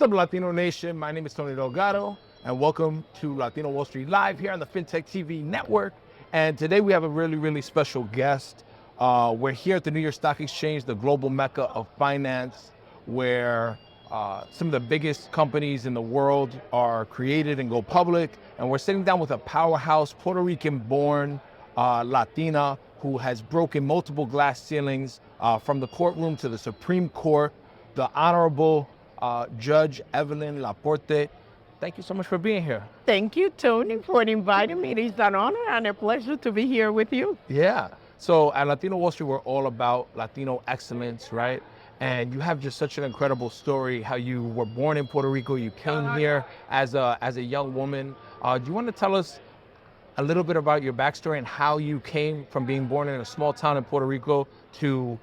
What's up, Latino Nation? My name is Tony Delgado, and welcome to Latino Wall Street Live here on the FinTech TV network. And today we have a really special guest. We're here at the New York Stock Exchange, the global mecca of finance, where some of the biggest companies in the world are created and go public. And we're sitting down with a powerhouse Puerto Rican-born Latina who has broken multiple glass ceilings from the courtroom to the Supreme Court, the Honorable Judge Evelyn LaPorte. Thank you so much for being here. Thank you, Tony, for inviting me. It is an honor and a pleasure to be here with you. Yeah. So at Latino Wall Street, we're all about Latino excellence, right? And you have just such an incredible story, how you were born in Puerto Rico, you came here as a young woman. Do you want to tell us a little bit about your backstory and how you came from being born in a small town in Puerto Rico to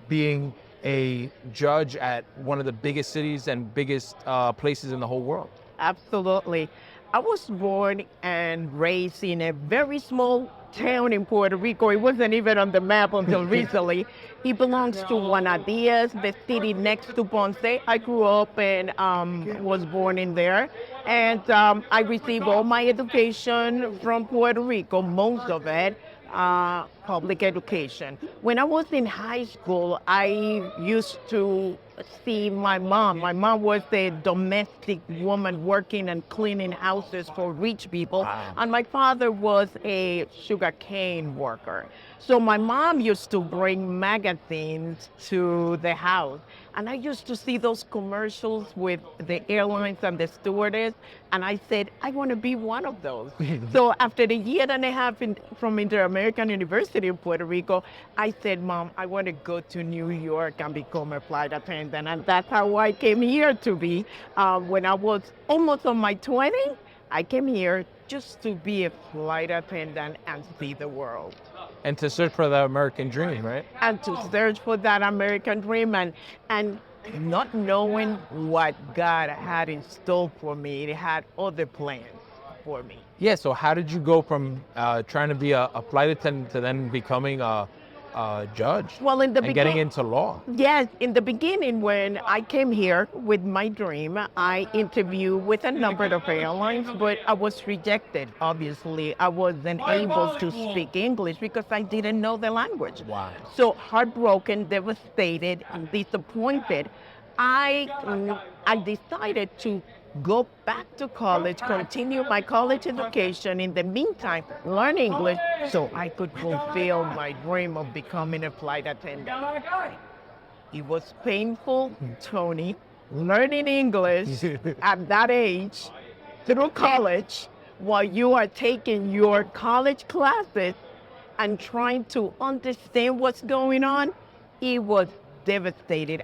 being a judge at one of the biggest cities and biggest places in the whole world? Absolutely. I was born and raised in a very small town in Puerto Rico. It wasn't even on the map until recently. It belongs to Juanadías, the city next to Ponce. I grew up and was born in there. And I received all my education from Puerto Rico, most of it, public education. When I was in high school, I used to see my mom. My mom was a domestic woman working and cleaning houses for rich people. Wow. And my father was a sugarcane worker. So my mom used to bring magazines to the house. And I used to see those commercials with the airlines and the stewardess. And I said, I want to be one of those. So after the year and a half from Inter-American University in Puerto Rico, I said, Mom, I want to go to New York and become a flight attendant. And that's how I came here to be. When I was almost on my 20s, I came here just to be a flight attendant and see the world. And to search for the American dream, right? And to search for that American dream and not knowing what God had in store for me. It had other plans for me. Yeah, so how did you go from trying to be a flight attendant to then becoming a judge? Well, in the and getting into law? Yes, in the beginning when I came here with my dream, I interviewed with a number of airlines, but I was rejected, obviously. I wasn't able to speak English because I didn't know the language. Wow. So heartbroken, devastated, and disappointed, I decided to go back to college, continue my college education, in the meantime, learn English so I could fulfill my dream of becoming a flight attendant. It was painful, Tony, learning English at that age through college while you are taking your college classes and trying to understand what's going on. It was devastated.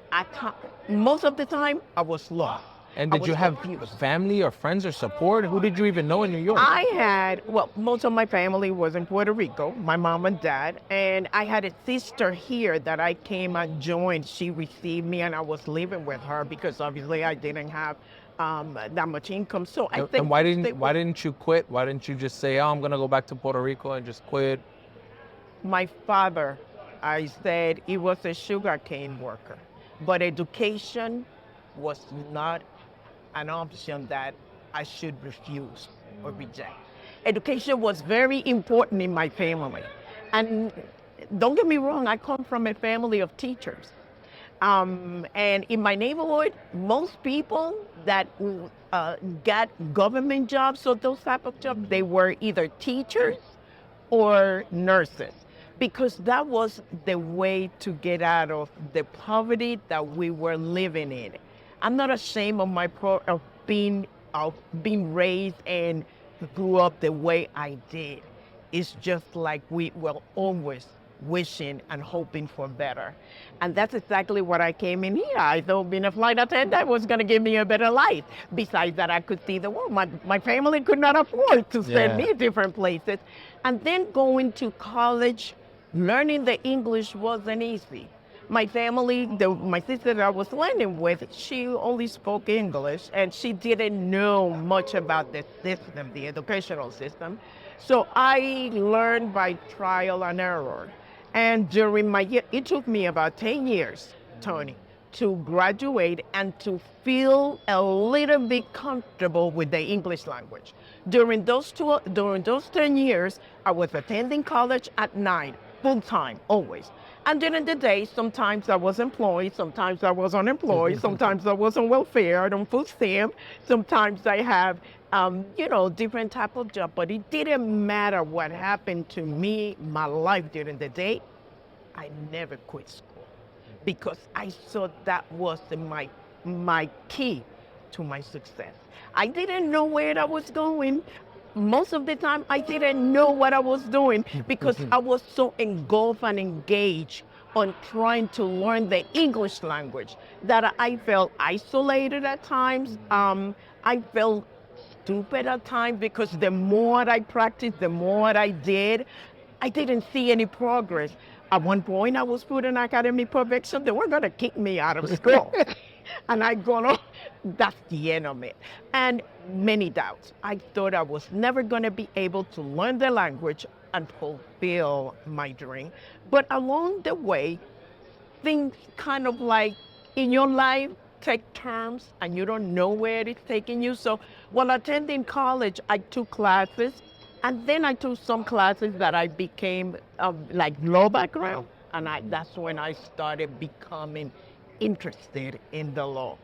Most of the time, I was lost. And did you have family or friends or support? Who did you even know in New York? I had, well, most of my family was in Puerto Rico, my mom and dad, and I had a sister here that I came and joined. She received me and I was living with her because obviously I didn't have that much income. So I think. And why didn't you quit? Why didn't you just say, oh, I'm gonna go back to Puerto Rico and just quit? My father, I said, he was a sugarcane worker, but education was not an option that I should refuse or reject. Education was very important in my family. And don't get me wrong, I come from a family of teachers. And in my neighborhood, most people that got government jobs or those type of jobs, they were either teachers or nurses, because that was the way to get out of the poverty that we were living in. I'm not ashamed of being raised and grew up the way I did. It's just like we were always wishing and hoping for better. And that's exactly what I came in here. I thought being a flight attendant was going to give me a better life. Besides that, I could see the world. My family could not afford to send me different places. And then going to college, learning the English wasn't easy. My family, my sister that I was living with, she only spoke English and she didn't know much about the system, the educational system. So I learned by trial and error. And during my year, it took me about 10 years, Tony, to graduate and to feel a little bit comfortable with the English language. During those 10 years, I was attending college at night, full time, always. And during the day, sometimes I was employed, sometimes I was unemployed, sometimes I was on welfare, on food stamp, sometimes I have, different type of job. But it didn't matter what happened to me, my life during the day, I never quit school because I saw that was my key to my success. I didn't know where I was going. Most of the time, I didn't know what I was doing because I was so engulfed and engaged on trying to learn the English language that I felt isolated at times. I felt stupid at times because the more I practiced, the more I did, I didn't see any progress. At one point, I was put in academic probation. They were going to kick me out of school. And I go, no, that's the end of it. And many doubts. I thought I was never going to be able to learn the language and fulfill my dream. But along the way, things kind of like in your life take turns and you don't know where it's taking you. So while attending college, I took classes. And then I took some classes that I became like law background. And that's when I started becoming interested in the law.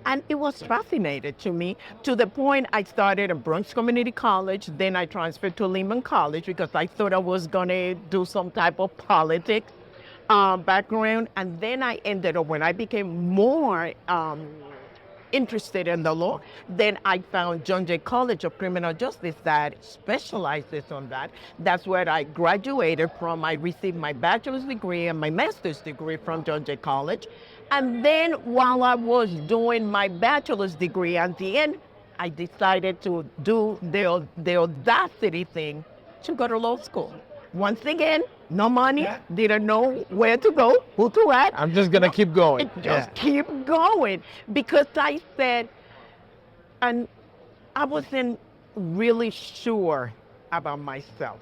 And it was fascinating to me to the point I started at Bronx Community College. Then I transferred to Lehman College because I thought I was going to do some type of politics background. And then I ended up, when I became more interested in the law, then I found John Jay College of Criminal Justice that specializes on that. That's where I graduated from. I received my bachelor's degree and my master's degree from John Jay College. And then while I was doing my bachelor's degree, at the end, I decided to do the audacity thing to go to law school. Once again, no money, didn't know where to go, who to ask. I'm just going to keep going. Just keep going. Because I said, and I wasn't really sure about myself.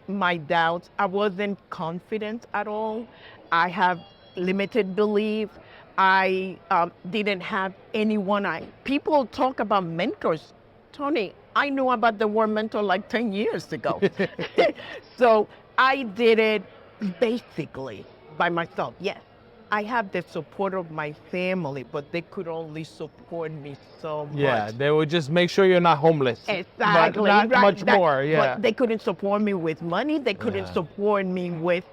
My doubts, I wasn't confident at all. I have limited belief. I didn't have anyone. People talk about mentors. Tony, I knew about the word mentor like 10 years ago. So I did it basically by myself. Yes, I have the support of my family, but they could only support me so much. Yeah, they would just make sure you're not homeless. Exactly. But not much more, yeah. But they couldn't support me with money. They couldn't support me with,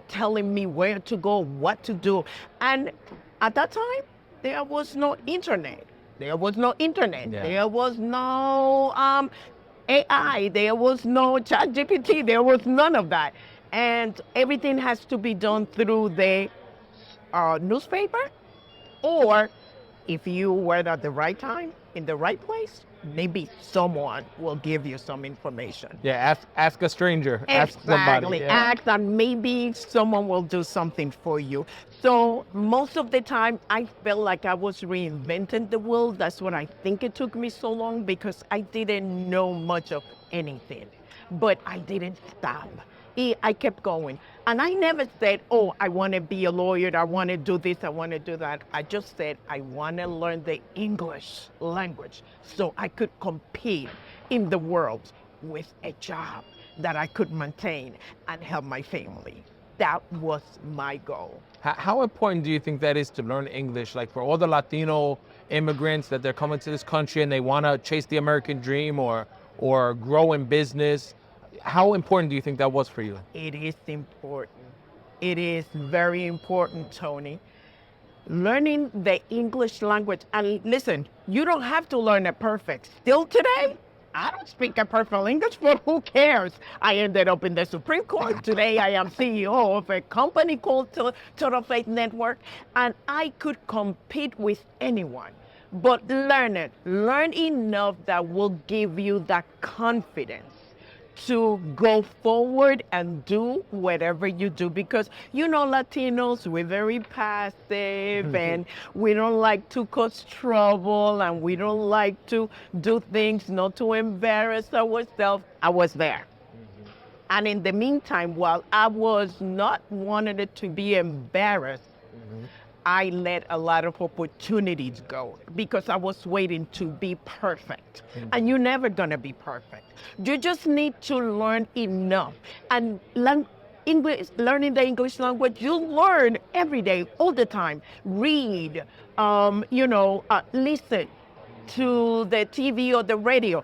telling me where to go, what to do. And at that time, there was no internet. There was no internet. Yeah. There was no AI. There was no ChatGPT. There was none of that. And everything has to be done through the newspaper, or if you were at the right time, in the right place, maybe someone will give you some information. Yeah, ask a stranger. Exactly. Ask somebody. Yeah. Ask, and maybe someone will do something for you. So most of the time, I felt like I was reinventing the wheel. That's what I think it took me so long, because I didn't know much of anything. But I didn't stop. I kept going. And I never said, oh, I want to be a lawyer, I want to do this, I want to do that. I just said, I want to learn the English language so I could compete in the world with a job that I could maintain and help my family. That was my goal. How important do you think that is to learn English? Like for all the Latino immigrants that they're coming to this country and they want to chase the American dream or grow in business, how important do you think that was for you? It is important. It is very important, Tony. Learning the English language, and listen, you don't have to learn it perfect. Still today, I don't speak a perfect English, but who cares? I ended up in the Supreme Court. Today, I am CEO of a company called Total Faith Network, and I could compete with anyone. But learn it. Learn enough that will give you that confidence to go forward and do whatever you do, because Latinos, we're very passive and we don't like to cause trouble and we don't like to do things not to embarrass ourselves. I was there. And in the meantime, while I was not wanting it to be embarrassed, I let a lot of opportunities go because I was waiting to be perfect. And you're never gonna be perfect. You just need to learn enough. And learning the English language, you learn every day, all the time. Read, listen to the TV or the radio.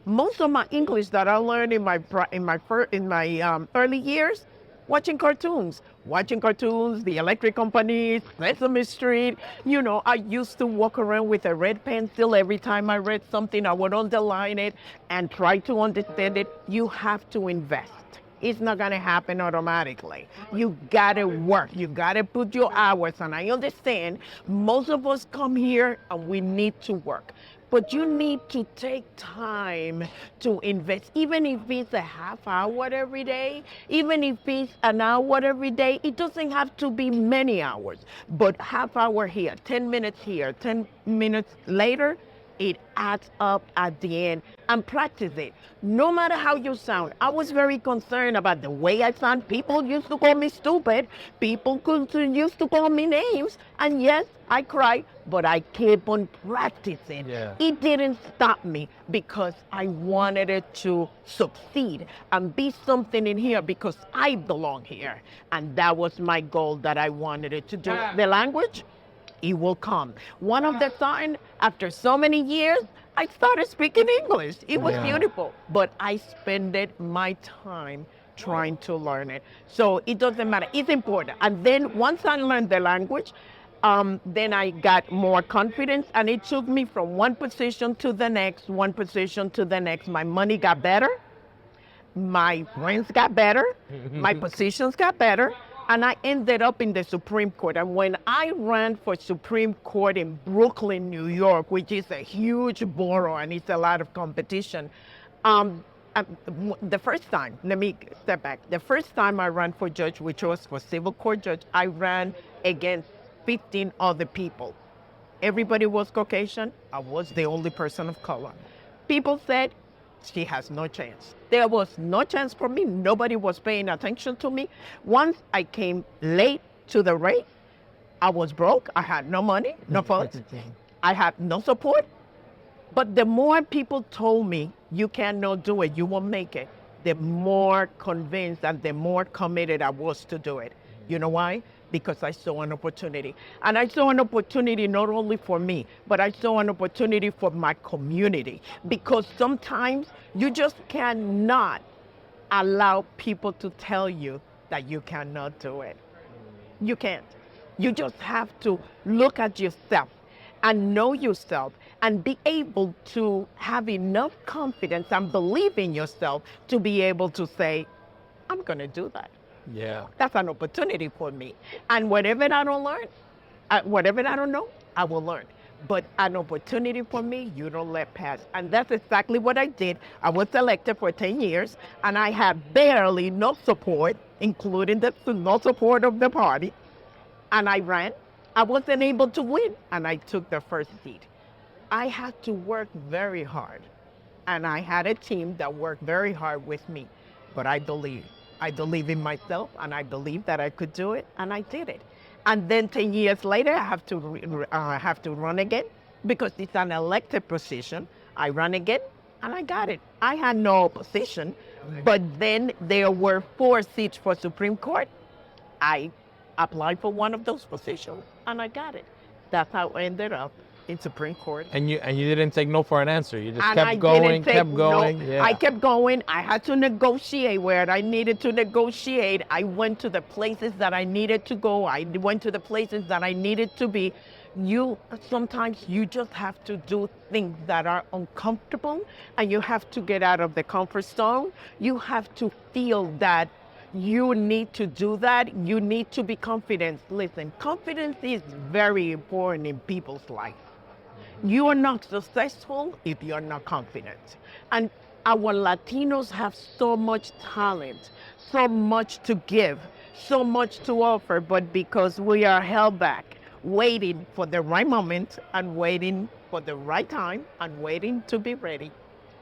Most of my English that I learned in my early years, watching cartoons, the electric company, Sesame Street. I used to walk around with a red pencil every time I read something. I would underline it and try to understand it. You have to invest. It's not gonna happen automatically. You gotta work. You gotta put your hours. And I understand most of us come here and we need to work. But you need to take time to invest, even if it's a half hour every day, even if it's an hour every day. It doesn't have to be many hours, but half hour here, 10 minutes here, 10 minutes later, it adds up at the end. And practice it. No matter how you sound. I was very concerned about the way I sound. People used to call me stupid. People used to call me names. And yes, I cried, but I kept on practicing. Yeah. It didn't stop me because I wanted it to succeed and be something in here because I belong here. And that was my goal that I wanted it to do. Yeah. The language, it will come. One of the time, after so many years, I started speaking English. It was beautiful, but I spent my time trying to learn it. So it doesn't matter. It's important. And then once I learned the language, then I got more confidence, and it took me from one position to the next, one position to the next. My money got better. My friends got better. My positions got better. And I ended up in the Supreme Court. And when I ran for Supreme Court in Brooklyn, New York, which is a huge borough and it's a lot of competition, the first time, let me step back. The first time I ran for judge, which was for civil court judge, I ran against 15 other people. Everybody was Caucasian. I was the only person of color. People said, she has no chance. There was no chance for me. Nobody was paying attention to me. Once I came late to the race, I was broke. I had no money, no funds. I had no support. But the more people told me, you cannot do it, you won't make it, the more convinced and the more committed I was to do it. You know why? Because I saw an opportunity. And I saw an opportunity not only for me, but I saw an opportunity for my community. Because sometimes you just cannot allow people to tell you that you cannot do it. You can't. You just have to look at yourself and know yourself and be able to have enough confidence and believe in yourself to be able to say, I'm gonna do that. Yeah. That's an opportunity for me. And whatever I don't learn, whatever I don't know, I will learn. But an opportunity for me, you don't let pass. And that's exactly what I did. I was elected for 10 years, and I had barely no support, including no support of the party. And I ran. I wasn't able to win, and I took the first seat. I had to work very hard. And I had a team that worked very hard with me. But I believe in myself, and I believed that I could do it, and I did it. And then 10 years later, I have to run again because it's an elected position. I ran again, and I got it. I had no opposition, but then there were 4 seats for Supreme Court. I applied for one of those positions, and I got it. That's how I ended up in Supreme Court. And you didn't take no for an answer. You just And kept I going, didn't take kept going. no. Yeah. I kept going. I had to negotiate where I needed to negotiate. I went to the places that I needed to go. I went to the places that I needed to be. Sometimes you just have to do things that are uncomfortable, and you have to get out of the comfort zone. You have to feel that you need to do that. You need to be confident. Listen, confidence is very important in people's life. You are not successful if you're not confident. And our Latinos have so much talent, so much to give, so much to offer, but because we are held back, waiting for the right moment and waiting for the right time and waiting to be ready,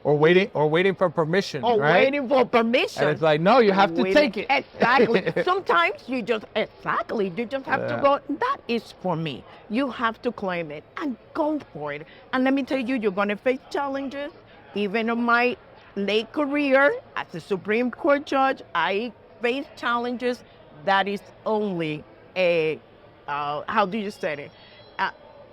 or waiting for permission, or right? waiting for permission. And it's like, no, you have to take it. Exactly. Sometimes you just have to go, that is for me. You have to claim it and go for it. And let me tell you, you're going to face challenges. Even in my late career as a Supreme Court judge, I faced challenges. That is only a, how do you say it?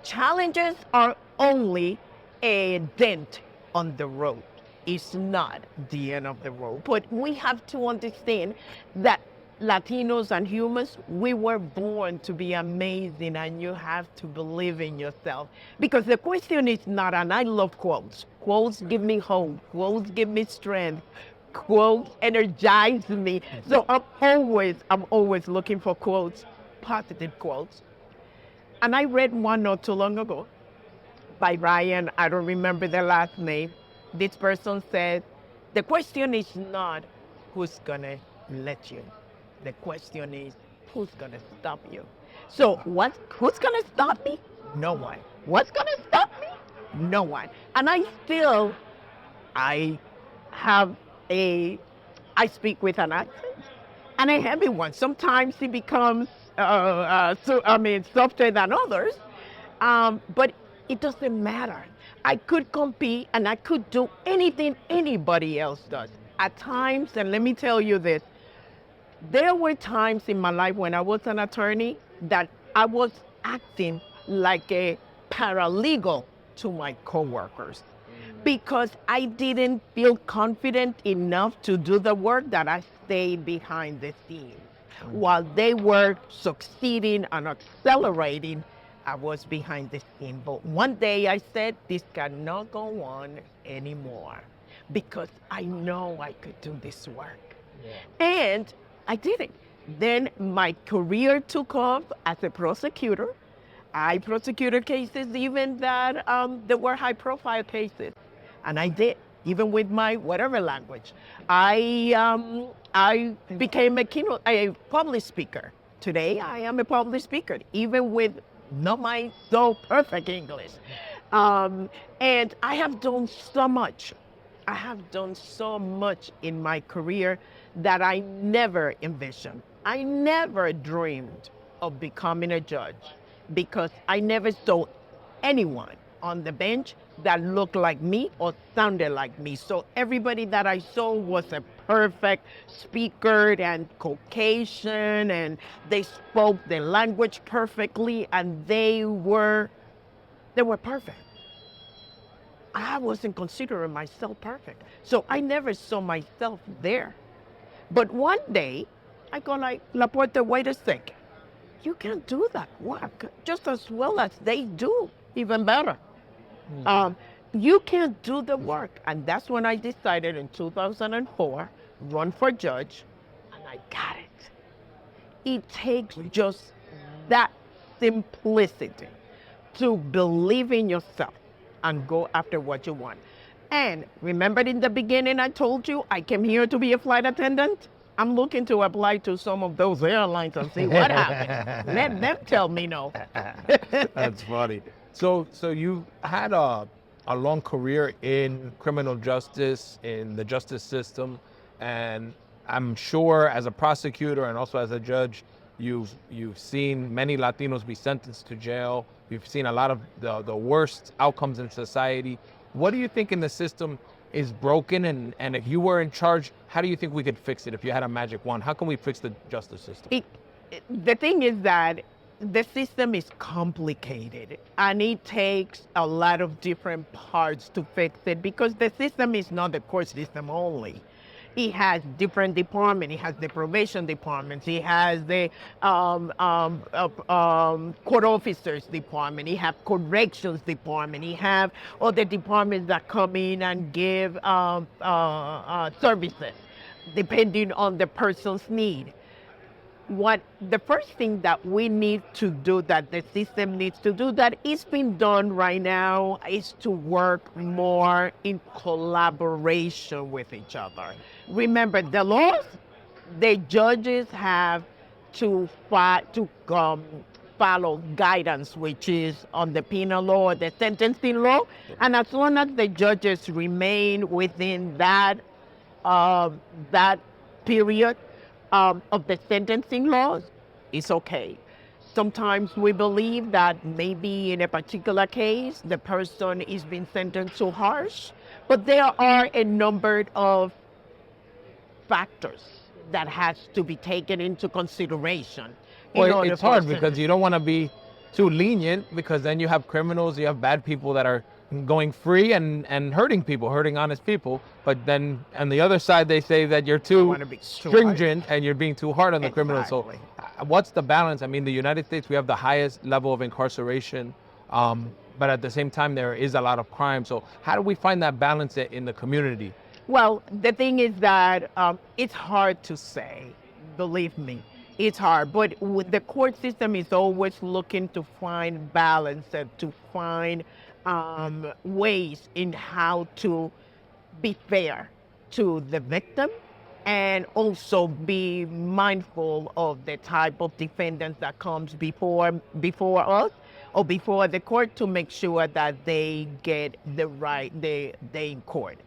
Challenges are only a dent on the road. It's not the end of the road. But we have to understand that Latinos and humans, we were born to be amazing, and you have to believe in yourself. Because the question is not, and I love quotes. Quotes give me hope. Quotes give me strength. Quotes energize me. So I'm always looking for quotes, positive quotes. And I read one not too long ago by Ryan, I don't remember the last name. This person said, the question is not who's gonna let you. The question is who's gonna stop you. So who's gonna stop me? No one. What's gonna stop me? No one. And I speak with an accent, and a heavy one. Sometimes it becomes softer than others, but it doesn't matter. I could compete and I could do anything anybody else does. At times, and let me tell you this, there were times in my life when I was an attorney that I was acting like a paralegal to my coworkers because I didn't feel confident enough to do the work, that I stayed behind the scenes. While they were succeeding and accelerating, I was behind the scene. But one day I said, this cannot go on anymore because I know I could do this work. Yeah. And I did it. Then my career took off as a prosecutor. I prosecuted cases even that there were high profile cases. And I did, even with my whatever language. I became a public speaker. Today I am a public speaker, even with not my so perfect English. And I have done so much. I have done so much in my career that I never envisioned. I never dreamed of becoming a judge because I never saw anyone on the bench that looked like me or sounded like me. So everybody that I saw was a perfect speaker and Caucasian, and they spoke the language perfectly, and they were perfect. I wasn't considering myself perfect. So I never saw myself there. But one day, I go like, LaPorte, wait a second. You can't do that work just as well as they do, even better. You can't do the work. And that's when I decided in 2004, run for judge, and I got it. It takes just that simplicity to believe in yourself and go after what you want. And remember in the beginning I told you I came here to be a flight attendant? I'm looking to apply to some of those airlines and see what happens. Let them tell me no. That's funny. So you had a long career in criminal justice, in the justice system, and I'm sure as a prosecutor and also as a judge, you've seen many Latinos be sentenced to jail. You've seen a lot of the worst outcomes in society. What do you think in the system is broken, and if you were in charge, how do you think we could fix it if you had a magic wand? How can we fix the justice system? The thing is that the system is complicated, and it takes a lot of different parts to fix it, because the system is not the court system only. It has different departments. It has the probation departments. It has the court officers department. It has corrections department. It have other departments that come in and give services depending on the person's need. The first thing that we need to do, that the system needs to do, that is being done right now, is to work more in collaboration with each other. Remember, the laws, the judges have to follow guidance, which is on the penal law, the sentencing law. And as long as the judges remain within that period of the sentencing laws, it's okay. Sometimes we believe that maybe in a particular case, the person is being sentenced so harsh, but there are a number of factors that has to be taken into consideration. Well, it's hard because you don't want to be too lenient, because then you have criminals, you have bad people that are going free and hurting people, hurting honest people. But then on the other side, they say that you're too stringent and you're being too hard on the criminals. So what's the balance? I mean, the United States, we have the highest level of incarceration, but at the same time, there is a lot of crime. So how do we find that balance in the community? Well, the thing is that it's hard to say, believe me. It's hard, but the court system is always looking to find balance and to find ways in how to be fair to the victim and also be mindful of the type of defendants that comes before us or before the court, to make sure that they get the right day in court.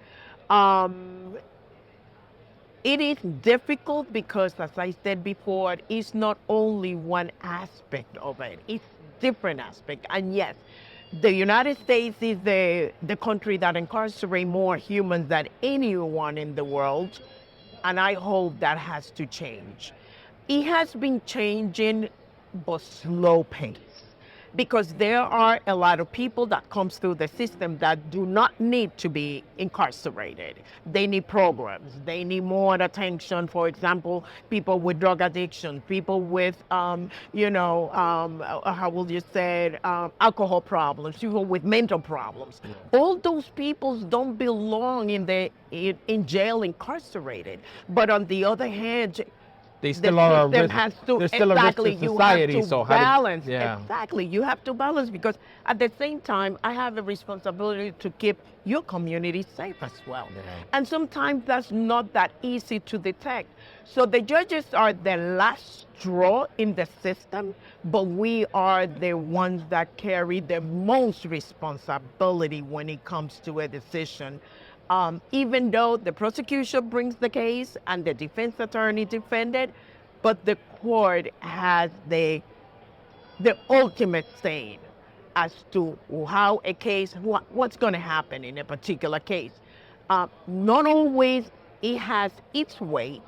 It is difficult because, as I said before, it's not only one aspect of it, it's different aspects. And yes, the United States is the country that incarcerates more humans than anyone in the world, and I hope that has to change. It has been changing, but slow pace, because there are a lot of people that comes through the system that do not need to be incarcerated. They need programs. They need more attention. For example, people with drug addiction, people with, how will you say, alcohol problems, people with mental problems. Yeah. All those people don't belong in jail incarcerated. But on the other hand, they still are they're still a risk to society. You have to so balance. Exactly, you have to balance, because at the same time, I have a responsibility to keep your community safe as well. Yeah. And sometimes that's not that easy to detect. So the judges are the last straw in the system, but we are the ones that carry the most responsibility when it comes to a decision. Even though the prosecution brings the case and the defense attorney defended, but the court has the ultimate say as to how a case, what's going to happen in a particular case. Not always it has its way,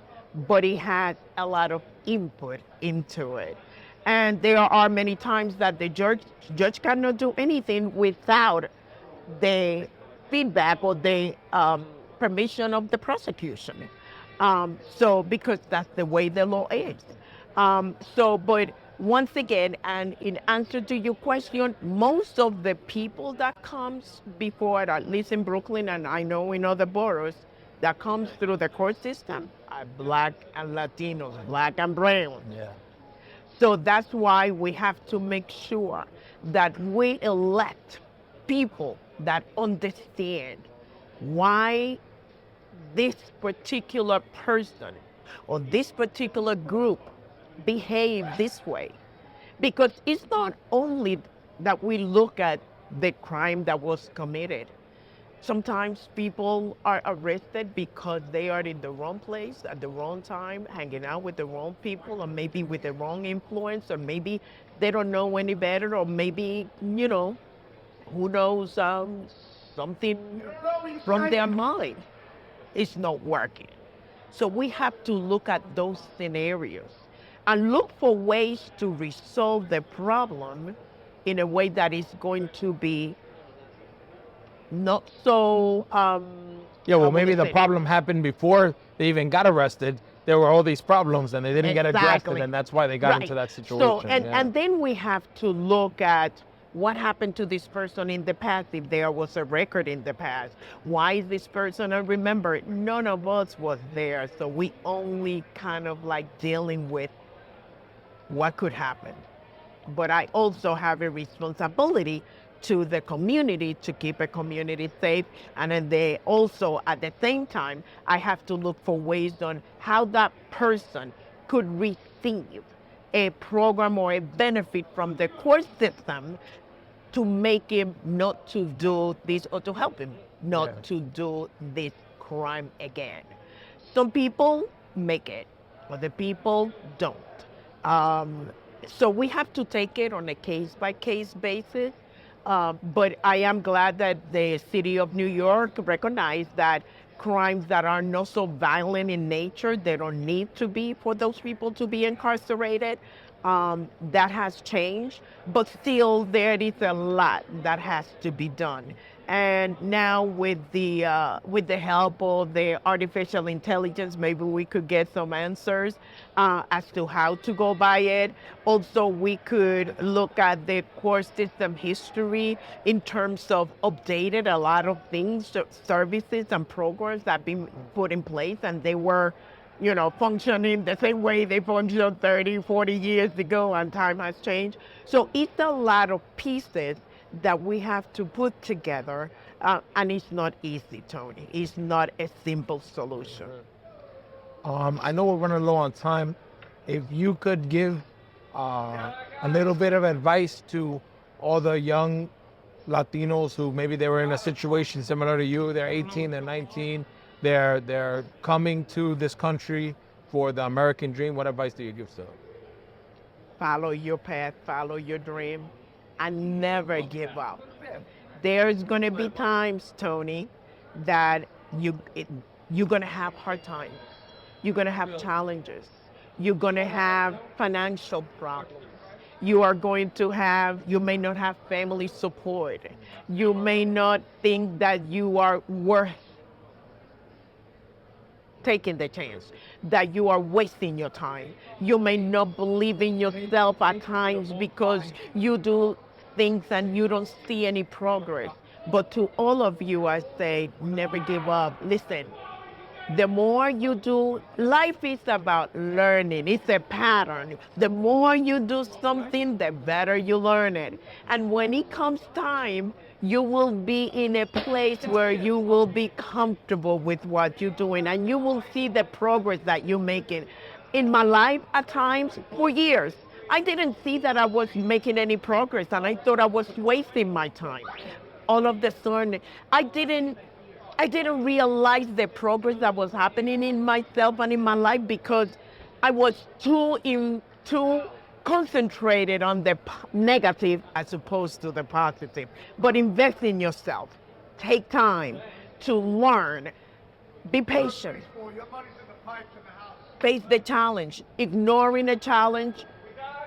but it has a lot of input into it. And there are many times that the judge cannot do anything without the feedback or the permission of the prosecution. So because that's the way the law is. But once again, and in answer to your question, most of the people that comes before, at least in Brooklyn, and I know in other boroughs, that comes through the court system are Black and Latinos, Black and brown. Yeah. So that's why we have to make sure that we elect people that understand why this particular person or this particular group behave this way. Because it's not only that we look at the crime that was committed. Sometimes people are arrested because they are in the wrong place at the wrong time, hanging out with the wrong people, or maybe with the wrong influence, or maybe they don't know any better, or maybe, who knows, something from their mind is not working. So we have to look at those scenarios and look for ways to resolve the problem in a way that is going to be not so... maybe the problem happened before they even got arrested. There were all these problems and they didn't get addressed, and that's why they got into that situation. So, and then we have to look at what happened to this person in the past, if there was a record in the past. Why is this person unremembered? None of us was there, so we only kind of like dealing with what could happen. But I also have a responsibility to the community to keep a community safe, and then they also, at the same time, I have to look for ways on how that person could receive a program or a benefit from the court system to make him not to do this or to help him not to do this crime again. Some people make it, other people don't. So we have to take it on a case-by-case basis. But I am glad that the city of New York recognized that crimes that are not so violent in nature, they don't need to be for those people to be incarcerated. That has changed, but still there is a lot that has to be done. And now with the help of the artificial intelligence, maybe we could get some answers as to how to go by it. Also, we could look at the court system history in terms of updated a lot of things, services and programs that have been put in place, and they were, functioning the same way they functioned 30, 40 years ago, and time has changed. So it's a lot of pieces that we have to put together, and it's not easy, Tony. It's not a simple solution. I know we're running low on time. If you could give a little bit of advice to all the young Latinos who maybe they were in a situation similar to you, they're 18, they're 19, they're coming to this country for the American dream, what advice do you give to them? Follow your path, follow your dream, and never give up. There's going to be times, Tony, that you're going to have hard times. You're going to have challenges. You're going to have financial problems. You may not have family support. You may not think that you are worth taking the chance, that you are wasting your time. You may not believe in yourself at times because you do things and you don't see any progress. But to all of you, I say, never give up. Listen, the more you do, life is about learning. It's a pattern. The more you do something, the better you learn it. And when it comes time, you will be in a place where you will be comfortable with what you're doing, and you will see the progress that you're making. In my life, at times, for years, I didn't see that I was making any progress, and I thought I was wasting my time. All of the sudden, I didn't realize the progress that was happening in myself and in my life because I was too concentrated on the negative as opposed to the positive. But invest in yourself. Take time to learn. Be patient. Face the challenge. Ignoring a challenge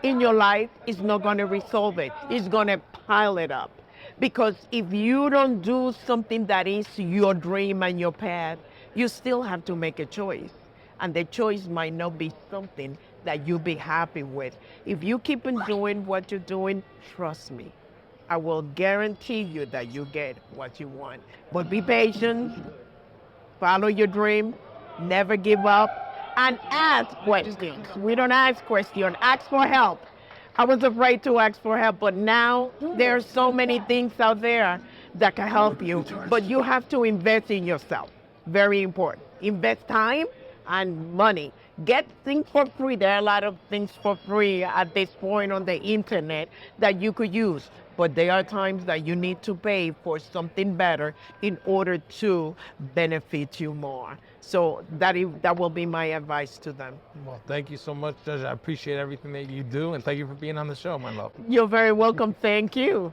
in your life is not going to resolve it. It's going to pile it up. Because if you don't do something that is your dream and your path, you still have to make a choice. And the choice might not be something that you'll be happy with. If you keep on doing what you're doing, trust me, I will guarantee you that you get what you want. But be patient, follow your dream, never give up, and ask questions. We don't ask questions, ask for help. I was afraid to ask for help, but now there are so many things out there that can help you. But you have to invest in yourself. Very important. Invest time and money. Get things for free. There are a lot of things for free at this point on the internet that you could use. But there are times that you need to pay for something better in order to benefit you more. So that will be my advice to them. Well, thank you so much, Judge. I appreciate everything that you do, and thank you for being on the show, my love. You're very welcome. Thank you.